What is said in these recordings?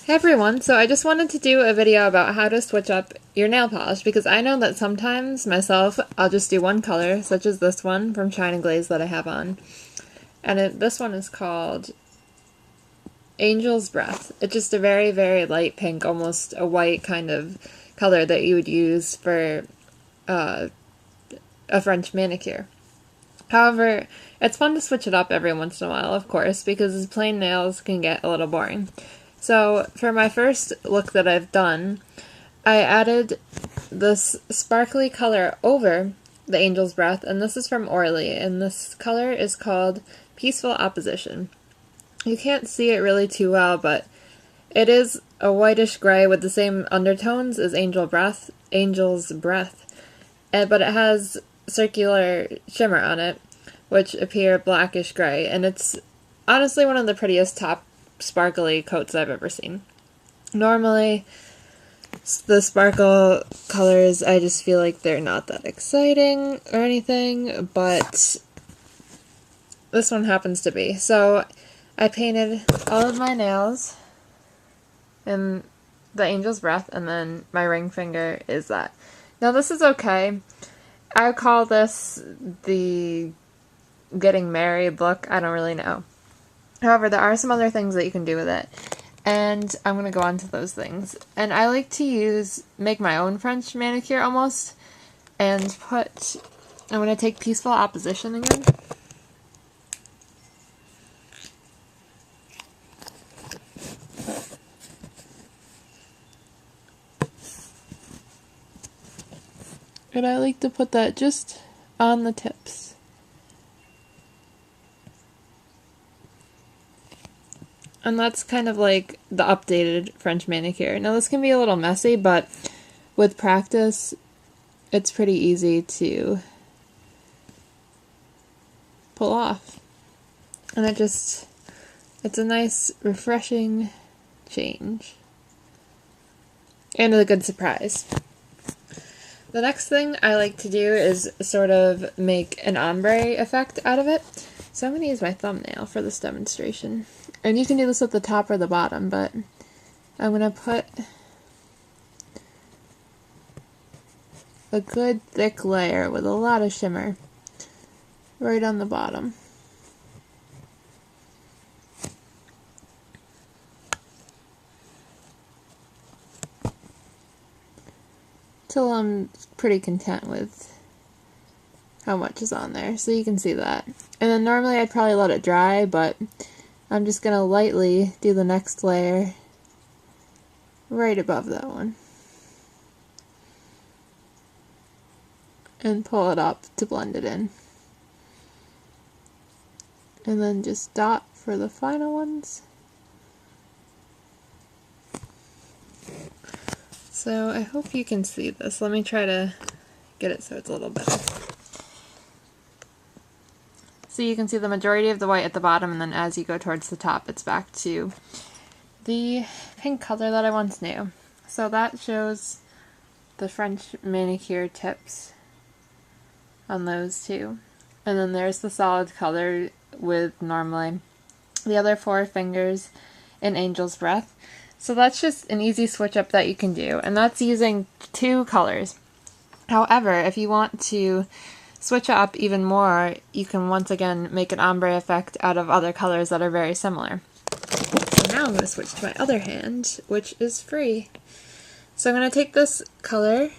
Hey everyone, so I just wanted to do a video about how to switch up your nail polish because I know that sometimes myself I'll just do one color, such as this one from China Glaze that I have on. And this one is called Angel's Breath. It's just a very, very light pink, almost a white kind of color that you would use for a French manicure. However, it's fun to switch it up every once in a while, of course, because plain nails can get a little boring. So for my first look that I've done, I added this sparkly color over the Angel's Breath, and this is from Orly, and this color is called Peaceful Opposition. You can't see it really too well, but it is a whitish gray with the same undertones as Angel's Breath, but it has circular shimmer on it, which appear blackish gray, and it's honestly one of the prettiest top sparkly coats I've ever seen. Normally, the sparkle colors, I just feel like they're not that exciting or anything, but this one happens to be. So I painted all of my nails in the Angel's Breath, and then my ring finger is that. Now this is okay. I call this the getting married look. I don't really know. However, there are some other things that you can do with it, and I'm going to go on to those things. And I like to make my own French manicure almost, and I'm going to take Peaceful Opposition again. And I like to put that just on the tips. And that's kind of like the updated French manicure. Now this can be a little messy, but with practice, it's pretty easy to pull off. And it's a nice, refreshing change. And a good surprise. The next thing I like to do is sort of make an ombre effect out of it. So I'm going to use my thumbnail for this demonstration. And you can do this at the top or the bottom, but I'm going to put a good thick layer with a lot of shimmer right on the bottom. Till I'm pretty content with how much is on there, so you can see that. And then normally I'd probably let it dry, but I'm just going to lightly do the next layer right above that one. And pull it up to blend it in. And then just dot for the final ones. So I hope you can see this. Let me try to get it so it's a little better. So you can see the majority of the white at the bottom, and then as you go towards the top, it's back to the pink color that I once knew. So that shows the French manicure tips on those two. And then there's the solid color with normally the other four fingers in Angel's Breath. So that's just an easy switch up that you can do, and that's using two colors. However, if you want to switch it up even more, you can once again make an ombre effect out of other colors that are very similar. So now I'm going to switch to my other hand, which is free. So I'm going to take this color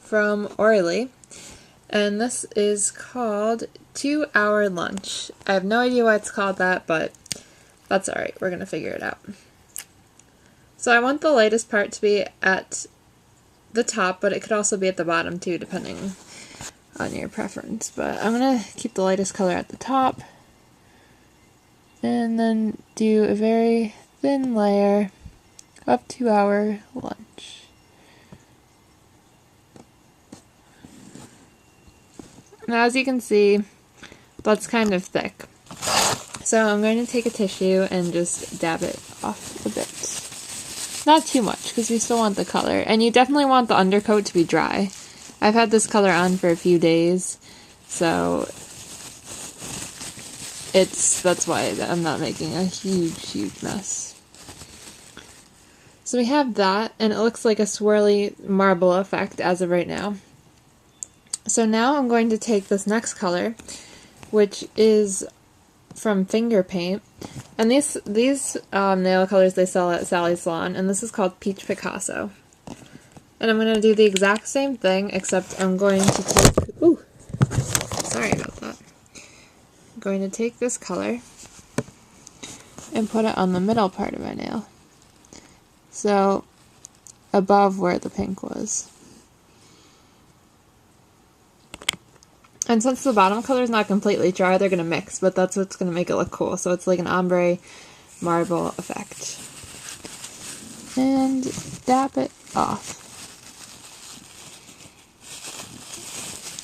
from Orly, and this is called 2 Hour Lunch. I have no idea why it's called that, but that's alright, we're going to figure it out. So I want the lightest part to be at the top, but it could also be at the bottom too, depending on your preference. But I'm going to keep the lightest color at the top, and then do a very thin layer of 2 Hour Lunch. Now as you can see, that's kind of thick. So I'm going to take a tissue and just dab it off a bit. Not too much, because we still want the color. And you definitely want the undercoat to be dry. I've had this color on for a few days, so that's why I'm not making a huge mess. So we have that, and it looks like a swirly marble effect as of right now. So now I'm going to take this next color, which is from Finger Paint, and these nail colors they sell at Sally's Salon, and this is called Peach Picasso. And I'm going to do the exact same thing, except I'm going to take, ooh, sorry about that. I'm going to take this color and put it on the middle part of my nail. So, above where the pink was. And since the bottom color is not completely dry, they're going to mix, but that's what's going to make it look cool. So it's like an ombre marble effect. And dab it off.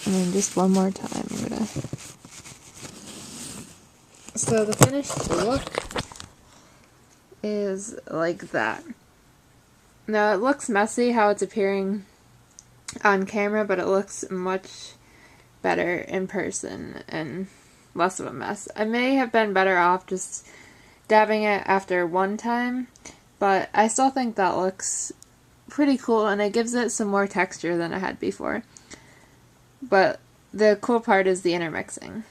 And then just one more time, I'm gonna... So the finished look is like that. Now it looks messy how it's appearing on camera, but it looks much better in person and less of a mess. I may have been better off just dabbing it after one time, but I still think that looks pretty cool, and it gives it some more texture than it had before. But the cool part is the intermixing.